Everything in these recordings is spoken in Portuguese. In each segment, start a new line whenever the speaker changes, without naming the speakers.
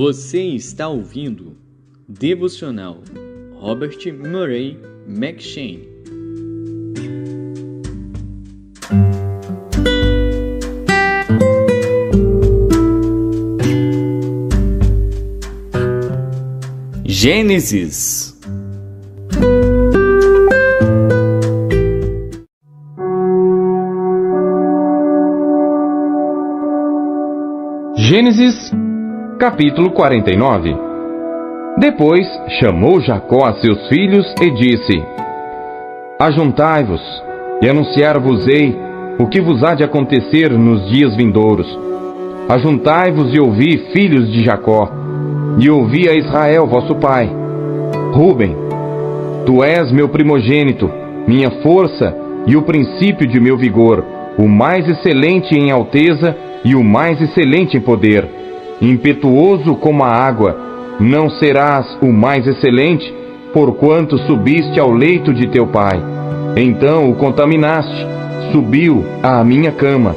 Você está ouvindo Devocional Robert Murray M'Cheyne. Gênesis.
Gênesis, capítulo 49. Depois chamou Jacó a seus filhos e disse: Ajuntai-vos, e anunciar-vos-ei o que vos há de acontecer nos dias vindouros. Ajuntai-vos e ouvi, filhos de Jacó, e ouvi a Israel, vosso pai. Ruben, tu és meu primogênito, minha força e o princípio de meu vigor, o mais excelente em alteza e o mais excelente em poder. Impetuoso como a água, não serás o mais excelente, porquanto subiste ao leito de teu pai. Então o contaminaste, subiu à minha cama.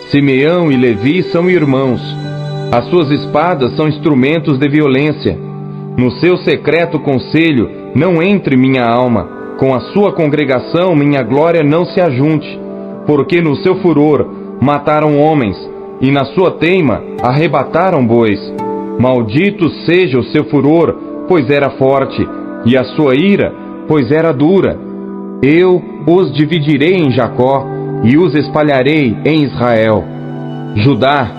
Simeão e Levi são irmãos. As suas espadas são instrumentos de violência. No seu secreto conselho não entre minha alma. Com a sua congregação minha glória não se ajunte. Porque no seu furor mataram homens, e na sua teima arrebataram bois. Maldito seja o seu furor, pois era forte, e a sua ira, pois era dura. Eu os dividirei em Jacó, e os espalharei em Israel. Judá,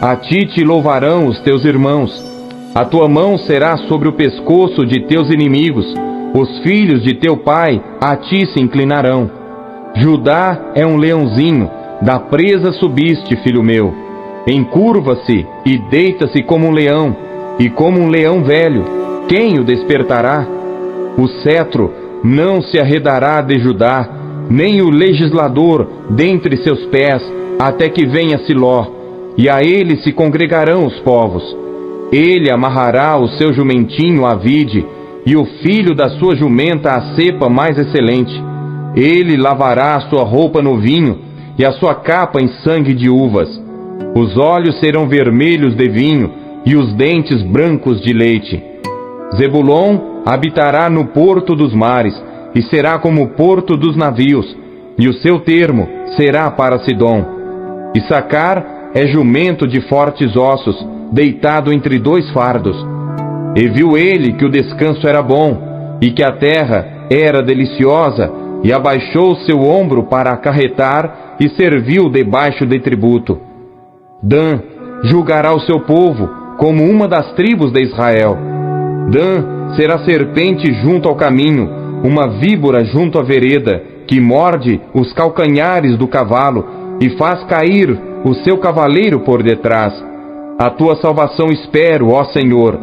a ti te louvarão os teus irmãos. A tua mão será sobre o pescoço de teus inimigos. Os filhos de teu pai a ti se inclinarão. Judá é um leãozinho, da presa subiste, filho meu. Encurva-se e deita-se como um leão, e como um leão velho. Quem o despertará? O cetro não se arredará de Judá, nem o legislador dentre seus pés, até que venha Siló, e a ele se congregarão os povos. Ele amarrará o seu jumentinho à vide, e o filho da sua jumenta à cepa mais excelente. Ele lavará a sua roupa no vinho, e a sua capa em sangue de uvas. Os olhos serão vermelhos de vinho, e os dentes brancos de leite. Zebulon habitará no porto dos mares, e será como o porto dos navios, e o seu termo será para Sidom. Issacar é jumento de fortes ossos, deitado entre dois fardos. E viu ele que o descanso era bom, e que a terra era deliciosa, e abaixou seu ombro para acarretar, e serviu debaixo de tributo. Dan julgará o seu povo, como uma das tribos de Israel. Dan será serpente junto ao caminho, uma víbora junto à vereda, que morde os calcanhares do cavalo, e faz cair o seu cavaleiro por detrás. A tua salvação espero, ó Senhor.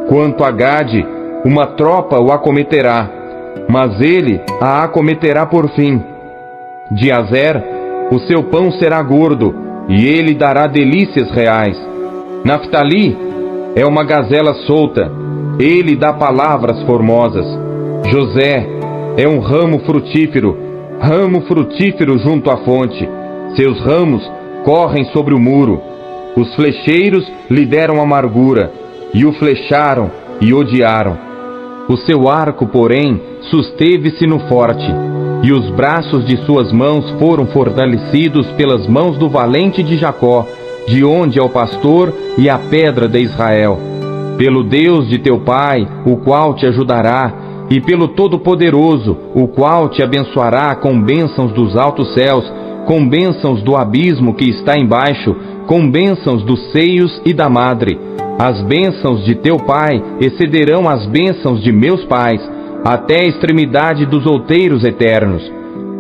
Quanto a Gade, uma tropa o acometerá, mas ele a acometerá por fim. De Azer, o seu pão será gordo, e ele dará delícias reais. Naftali é uma gazela solta, ele dá palavras formosas. José é um ramo frutífero junto à fonte. Seus ramos correm sobre o muro. Os flecheiros lhe deram amargura, e o flecharam e odiaram. O seu arco, porém, susteve-se no forte, e os braços de suas mãos foram fortalecidos pelas mãos do valente de Jacó, de onde é o pastor e a pedra de Israel. Pelo Deus de teu pai, o qual te ajudará, e pelo Todo-Poderoso, o qual te abençoará com bênçãos dos altos céus, com bênçãos do abismo que está embaixo, com bênçãos dos seios e da madre. As bênçãos de teu pai excederão as bênçãos de meus pais, até a extremidade dos outeiros eternos.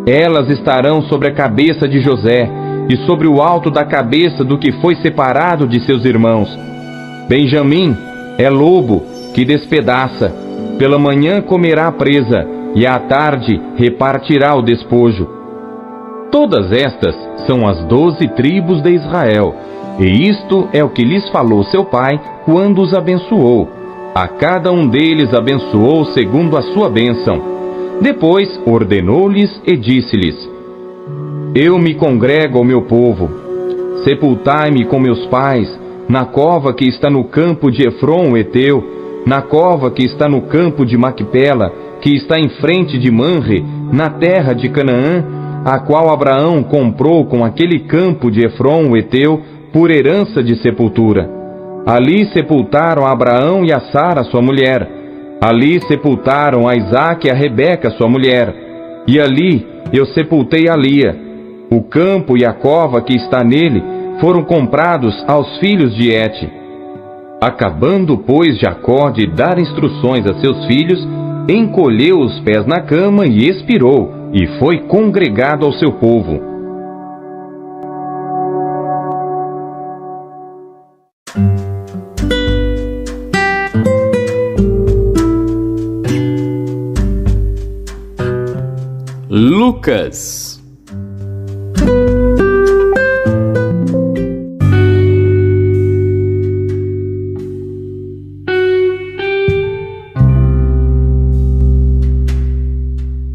Elas estarão sobre a cabeça de José, e sobre o alto da cabeça do que foi separado de seus irmãos. Benjamim é lobo que despedaça, pela manhã comerá a presa, e à tarde repartirá o despojo. Todas estas são as 12 tribos de Israel, e isto é o que lhes falou seu pai quando os abençoou. A cada um deles abençoou segundo a sua bênção. Depois ordenou-lhes e disse-lhes: Eu me congrego ao meu povo. Sepultai-me com meus pais na cova que está no campo de Efron, o Eteu, na cova que está no campo de Macpela, que está em frente de Manre, na terra de Canaã, a qual Abraão comprou com aquele campo de Efron, o Eteu, por herança de sepultura. Ali sepultaram a Abraão e a Sara, sua mulher. Ali sepultaram a Isaque e a Rebeca, sua mulher. E ali eu sepultei a Lia. O campo e a cova que está nele foram comprados aos filhos de Et. Acabando, pois, Jacó de dar instruções a seus filhos, encolheu os pés na cama e expirou, e foi congregado ao seu povo.
Lucas.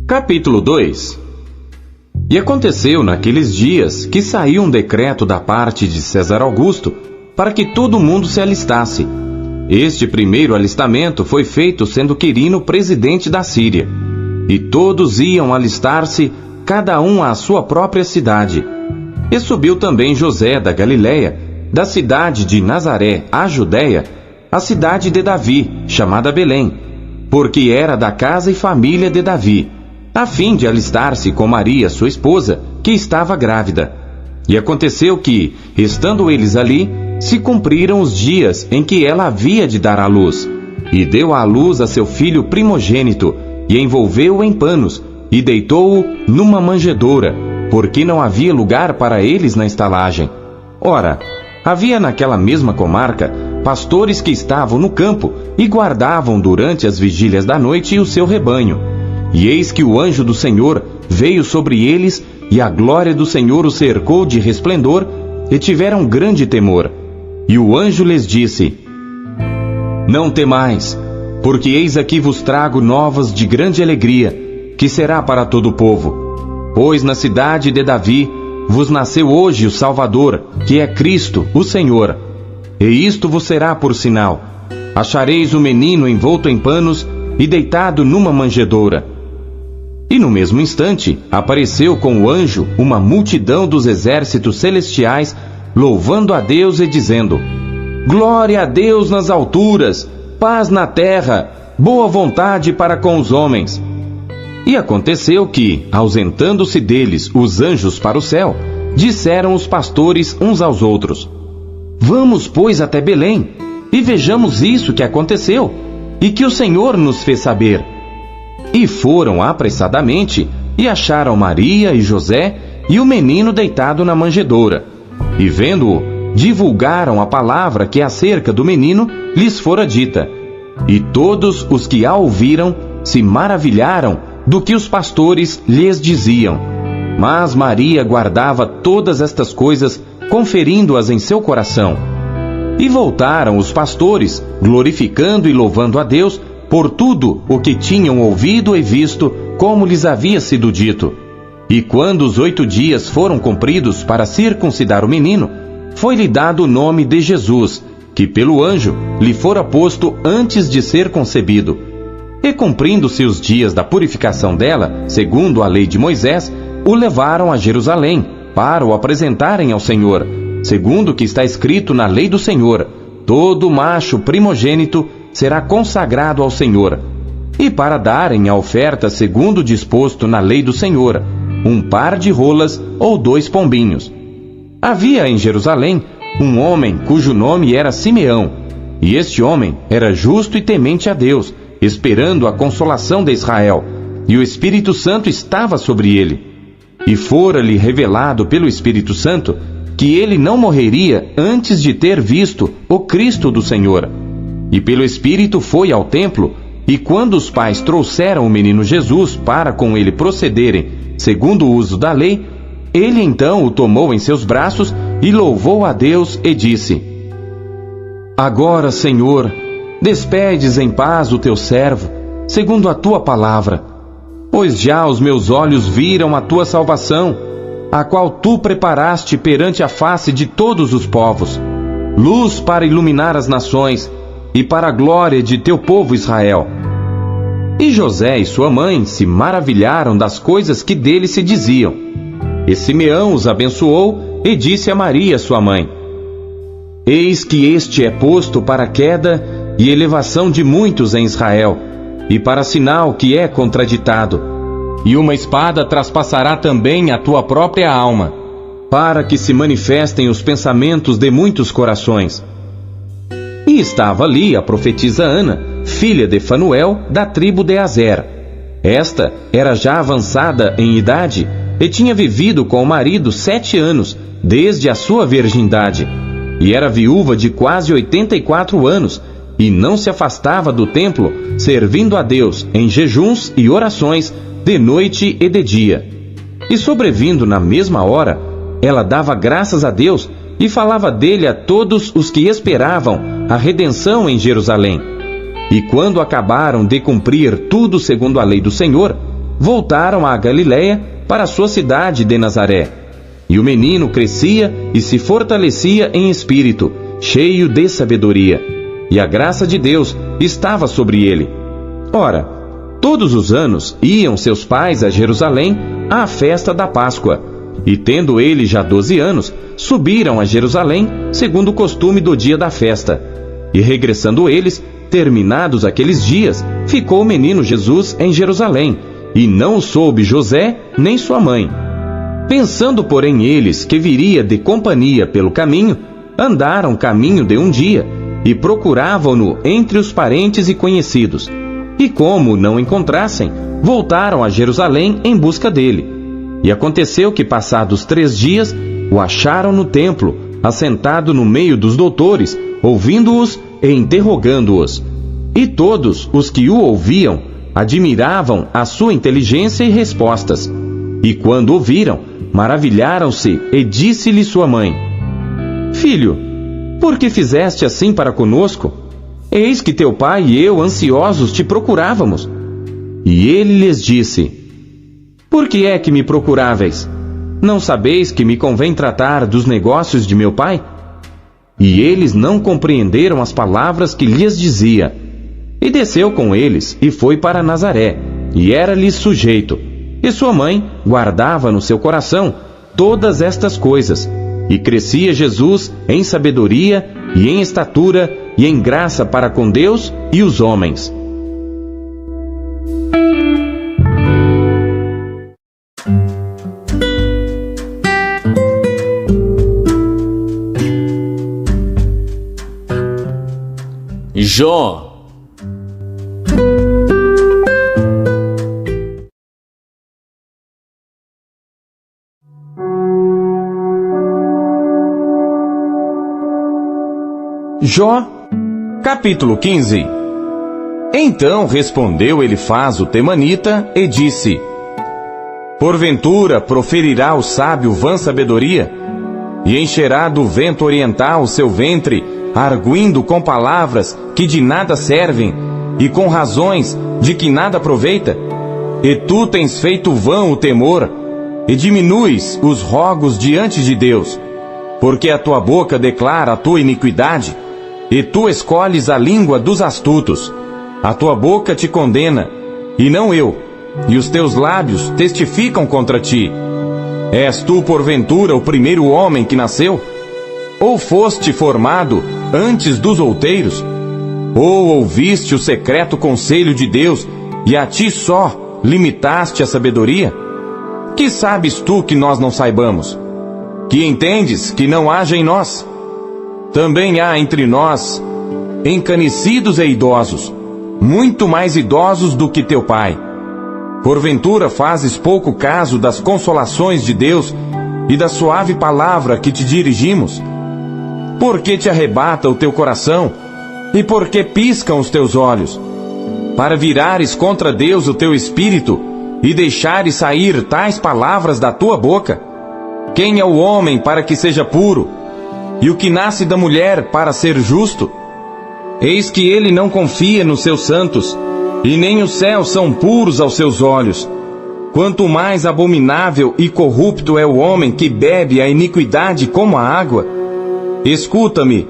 Capítulo 2. E aconteceu naqueles dias que saiu um decreto da parte de César Augusto para que todo mundo se alistasse. Este primeiro alistamento foi feito sendo Quirino presidente da Síria. E todos iam alistar-se, cada um à sua própria cidade. E subiu também José da Galiléia, da cidade de Nazaré, à Judéia, a cidade de Davi, chamada Belém, porque era da casa e família de Davi, a fim de alistar-se com Maria, sua esposa, que estava grávida. E aconteceu que, estando eles ali, se cumpriram os dias em que ela havia de dar à luz. E deu à luz a seu filho primogênito, e envolveu-o em panos, e deitou-o numa manjedoura, porque não havia lugar para eles na estalagem. Ora, havia naquela mesma comarca pastores que estavam no campo e guardavam durante as vigílias da noite o seu rebanho. E eis que o anjo do Senhor veio sobre eles, e a glória do Senhor os cercou de resplendor, e tiveram grande temor. E o anjo lhes disse: Não temais, porque eis aqui vos trago novas de grande alegria, que será para todo o povo. Pois na cidade de Davi vos nasceu hoje o Salvador, que é Cristo, o Senhor. E isto vos será por sinal: achareis o menino envolto em panos e deitado numa manjedoura. E no mesmo instante apareceu com o anjo uma multidão dos exércitos celestiais, louvando a Deus e dizendo: Glória a Deus nas alturas, paz na terra, boa vontade para com os homens. E aconteceu que, ausentando-se deles os anjos para o céu, disseram os pastores uns aos outros: Vamos, pois, até Belém, e vejamos isso que aconteceu, e que o Senhor nos fez saber. E foram apressadamente, e acharam Maria e José, e o menino deitado na manjedoura. E vendo-o, divulgaram a palavra que acerca do menino lhes fora dita. E todos os que a ouviram se maravilharam do que os pastores lhes diziam. Mas Maria guardava todas estas coisas, conferindo-as em seu coração. E voltaram os pastores, glorificando e louvando a Deus por tudo o que tinham ouvido e visto, como lhes havia sido dito. E quando os 8 dias foram cumpridos para circuncidar o menino, foi-lhe dado o nome de Jesus, que pelo anjo lhe fora posto antes de ser concebido. E cumprindo-se os dias da purificação dela, segundo a lei de Moisés, o levaram a Jerusalém, para o apresentarem ao Senhor, segundo o que está escrito na lei do Senhor: todo macho primogênito será consagrado ao Senhor. E para darem a oferta segundo disposto na lei do Senhor, 1 par de rolas ou 2 pombinhos. Havia em Jerusalém um homem cujo nome era Simeão, e este homem era justo e temente a Deus, esperando a consolação de Israel, e o Espírito Santo estava sobre ele. E fora-lhe revelado pelo Espírito Santo que ele não morreria antes de ter visto o Cristo do Senhor. E pelo Espírito foi ao templo, e quando os pais trouxeram o menino Jesus para com ele procederem, segundo o uso da lei, ele então o tomou em seus braços e louvou a Deus e disse: Agora, Senhor, despedes em paz o teu servo, segundo a tua palavra, pois já os meus olhos viram a tua salvação, a qual tu preparaste perante a face de todos os povos, luz para iluminar as nações e para a glória de teu povo Israel. E José e sua mãe se maravilharam das coisas que dele se diziam. E Simeão os abençoou e disse a Maria, sua mãe: Eis que este é posto para queda e elevação de muitos em Israel, e para sinal que é contraditado. E uma espada traspassará também a tua própria alma, para que se manifestem os pensamentos de muitos corações. E estava ali a profetisa Ana, filha de Fanuel, da tribo de Aser. Esta era já avançada em idade e tinha vivido com o marido 7 anos, desde a sua virgindade, e era viúva de quase 84 anos, e não se afastava do templo, servindo a Deus em jejuns e orações, de noite e de dia. E sobrevindo na mesma hora, ela dava graças a Deus e falava dele a todos os que esperavam a redenção em Jerusalém. E quando acabaram de cumprir tudo segundo a lei do Senhor, voltaram a Galiléia para a sua cidade de Nazaré. E o menino crescia e se fortalecia em espírito, cheio de sabedoria, e a graça de Deus estava sobre ele. Ora, todos os anos iam seus pais a Jerusalém à festa da Páscoa, e tendo ele já 12 anos, subiram a Jerusalém, segundo o costume do dia da festa. E regressando eles, terminados aqueles dias, ficou o menino Jesus em Jerusalém, e não o soube José nem sua mãe. Pensando, porém, eles que viria de companhia pelo caminho, andaram caminho de um dia, e procuravam-no entre os parentes e conhecidos. E como não encontrassem, voltaram a Jerusalém em busca dele. E aconteceu que, passados 3 dias, o acharam no templo, assentado no meio dos doutores, ouvindo-os e interrogando-os. E todos os que o ouviam admiravam a sua inteligência e respostas. E quando ouviram, maravilharam-se, e disse-lhe sua mãe: Filho, por que fizeste assim para conosco? Eis que teu pai e eu, ansiosos, te procurávamos. E ele lhes disse: Por que é que me procuráveis? Não sabeis que me convém tratar dos negócios de meu pai? E eles não compreenderam as palavras que lhes dizia. E desceu com eles, e foi para Nazaré, e era-lhes sujeito. E sua mãe guardava no seu coração todas estas coisas. E crescia Jesus em sabedoria, e em estatura, e em graça para com Deus e os homens.
Jó.
Jó, capítulo 15. Então respondeu Elifaz o temanita e disse: Porventura proferirá o sábio vã sabedoria, e encherá do vento oriental o seu ventre, arguindo com palavras que de nada servem, e com razões de que nada aproveita? E tu tens feito vão o temor, e diminuis os rogos diante de Deus, porque a tua boca declara a tua iniquidade, e tu escolhes a língua dos astutos. A tua boca te condena, e não eu, e os teus lábios testificam contra ti. És tu, porventura, o primeiro homem que nasceu? Ou foste formado antes dos outeiros? Ou ouviste o secreto conselho de Deus, e a ti só limitaste a sabedoria? Que sabes tu que nós não saibamos? Que entendes que não haja em nós? Também há entre nós encanecidos e idosos, muito mais idosos do que teu pai. Porventura fazes pouco caso das consolações de Deus e da suave palavra que te dirigimos? Por que te arrebata o teu coração, e por que piscam os teus olhos? Para virares contra Deus o teu espírito, e deixares sair tais palavras da tua boca? Quem é o homem para que seja puro, e o que nasce da mulher para ser justo? Eis que ele não confia nos seus santos, e nem os céus são puros aos seus olhos. Quanto mais abominável e corrupto é o homem que bebe a iniquidade como a água. Escuta-me,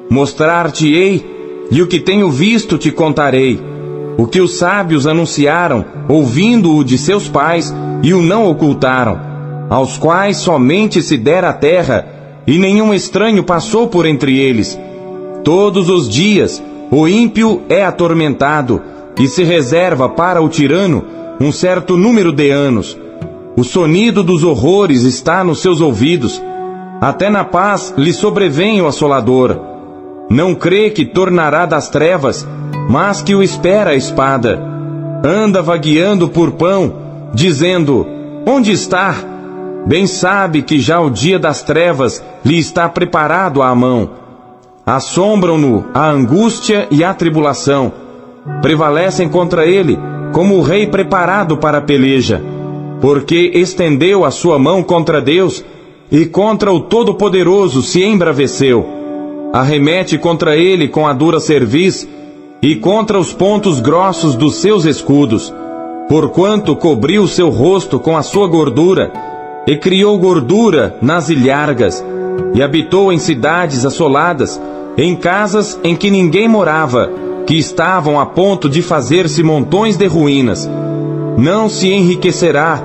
Mostrar-te-ei, e o que tenho visto te contarei. O que os sábios anunciaram, ouvindo-o de seus pais, e o não ocultaram, aos quais somente se dera a terra, e nenhum estranho passou por entre eles. Todos os dias o ímpio é atormentado, e se reserva para o tirano um certo número de anos. O sonido dos horrores está nos seus ouvidos, até na paz lhe sobrevém o assolador. Não crê que tornará das trevas, mas que o espera a espada. Anda vagueando por pão, dizendo: onde está? Bem sabe que já o dia das trevas lhe está preparado à mão. Assombram-no a angústia e a tribulação. Prevalecem contra ele como o rei preparado para a peleja, porque estendeu a sua mão contra Deus e contra o Todo-Poderoso se embraveceu. Arremete contra ele com a dura cerviz e contra os pontos grossos dos seus escudos, porquanto cobriu seu rosto com a sua gordura e criou gordura nas ilhargas, e habitou em cidades assoladas, em casas em que ninguém morava, que estavam a ponto de fazer-se montões de ruínas. Não se enriquecerá,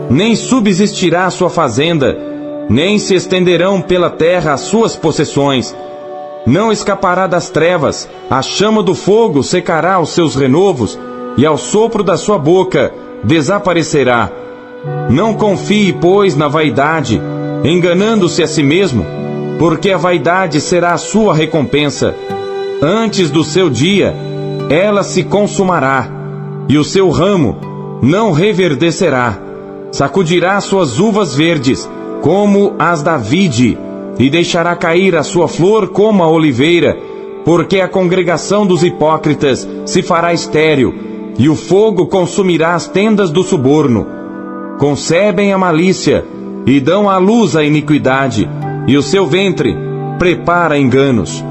nem subsistirá sua fazenda, nem se estenderão pela terra as suas possessões. Não escapará das trevas, a chama do fogo secará os seus renovos, e ao sopro da sua boca desaparecerá. Não confie, pois, na vaidade, enganando-se a si mesmo, porque a vaidade será a sua recompensa. Antes do seu dia, ela se consumará, e o seu ramo não reverdecerá. Sacudirá suas uvas verdes, como as da vide, e deixará cair a sua flor como a oliveira, porque a congregação dos hipócritas se fará estéril, e o fogo consumirá as tendas do suborno. Concebem a malícia, e dão à luz a iniquidade, e o seu ventre prepara enganos.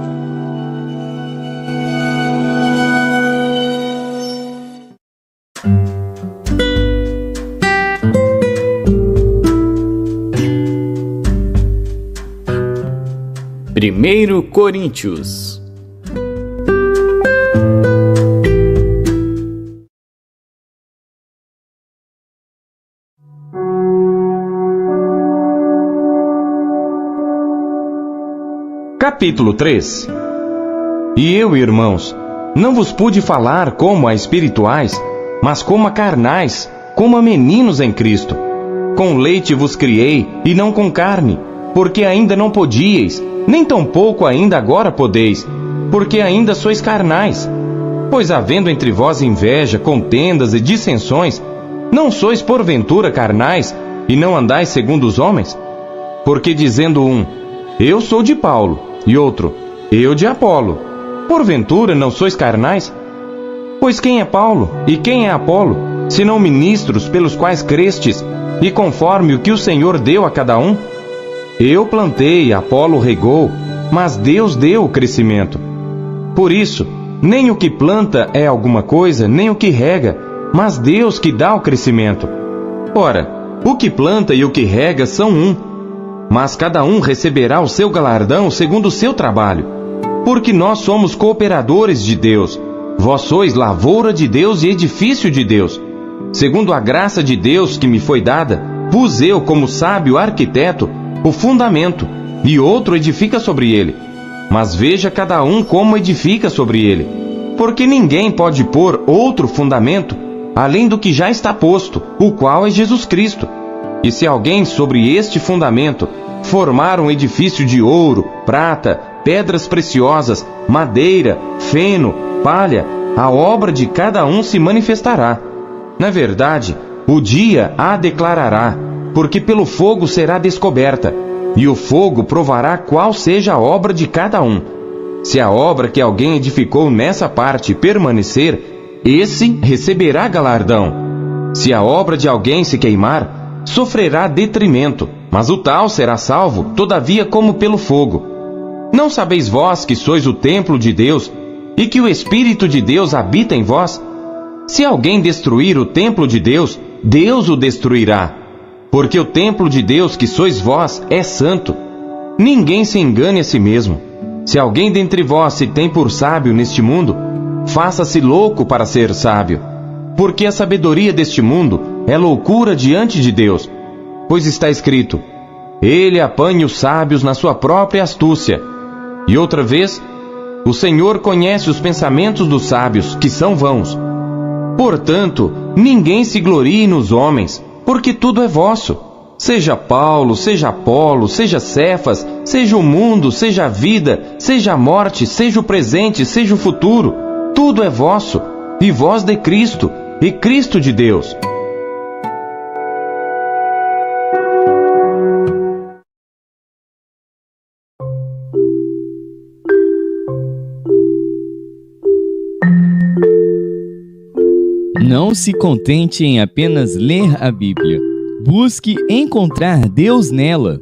Primeiro Coríntios.
Capítulo 3. E eu, irmãos, não vos pude falar como a espirituais, mas como a carnais, como a meninos em Cristo. Com leite vos criei, e não com carne, porque ainda não podíeis, nem tampouco ainda agora podeis, porque ainda sois carnais. Pois havendo entre vós inveja, contendas e dissensões, não sois porventura carnais, e não andais segundo os homens? Porque dizendo um: eu sou de Paulo, e outro: eu de Apolo, porventura não sois carnais? Pois quem é Paulo e quem é Apolo, senão ministros pelos quais crestes, e conforme o que o Senhor deu a cada um? Eu plantei, Apolo regou, mas Deus deu o crescimento. Por isso, nem o que planta é alguma coisa, nem o que rega, mas Deus que dá o crescimento. Ora, o que planta e o que rega são um, mas cada um receberá o seu galardão segundo o seu trabalho. Porque nós somos cooperadores de Deus, vós sois lavoura de Deus e edifício de Deus. Segundo a graça de Deus que me foi dada, pus eu, como sábio arquiteto, o fundamento, e outro edifica sobre ele. Mas veja cada um como edifica sobre ele. Porque ninguém pode pôr outro fundamento, além do que já está posto, o qual é Jesus Cristo. E se alguém sobre este fundamento formar um edifício de ouro, prata, pedras preciosas, madeira, feno, palha, a obra de cada um se manifestará. Na verdade, o dia a declarará, porque pelo fogo será descoberta, e o fogo provará qual seja a obra de cada um. Se a obra que alguém edificou nessa parte permanecer, esse receberá galardão. Se a obra de alguém se queimar, sofrerá detrimento, mas o tal será salvo, todavia como pelo fogo. Não sabeis vós que sois o templo de Deus, e que o Espírito de Deus habita em vós? Se alguém destruir o templo de Deus, Deus o destruirá. Porque o templo de Deus que sois vós é santo. Ninguém se engane a si mesmo. Se alguém dentre vós se tem por sábio neste mundo, faça-se louco para ser sábio, porque a sabedoria deste mundo é loucura diante de Deus. Pois está escrito: Ele apanha os sábios na sua própria astúcia. E outra vez, o Senhor conhece os pensamentos dos sábios, que são vãos. Portanto, ninguém se glorie nos homens, porque tudo é vosso. Seja Paulo, seja Apolo, seja Cefas, seja o mundo, seja a vida, seja a morte, seja o presente, seja o futuro, tudo é vosso, e vós de Cristo, e Cristo de Deus.
Não se contente em apenas ler a Bíblia. Busque encontrar Deus nela.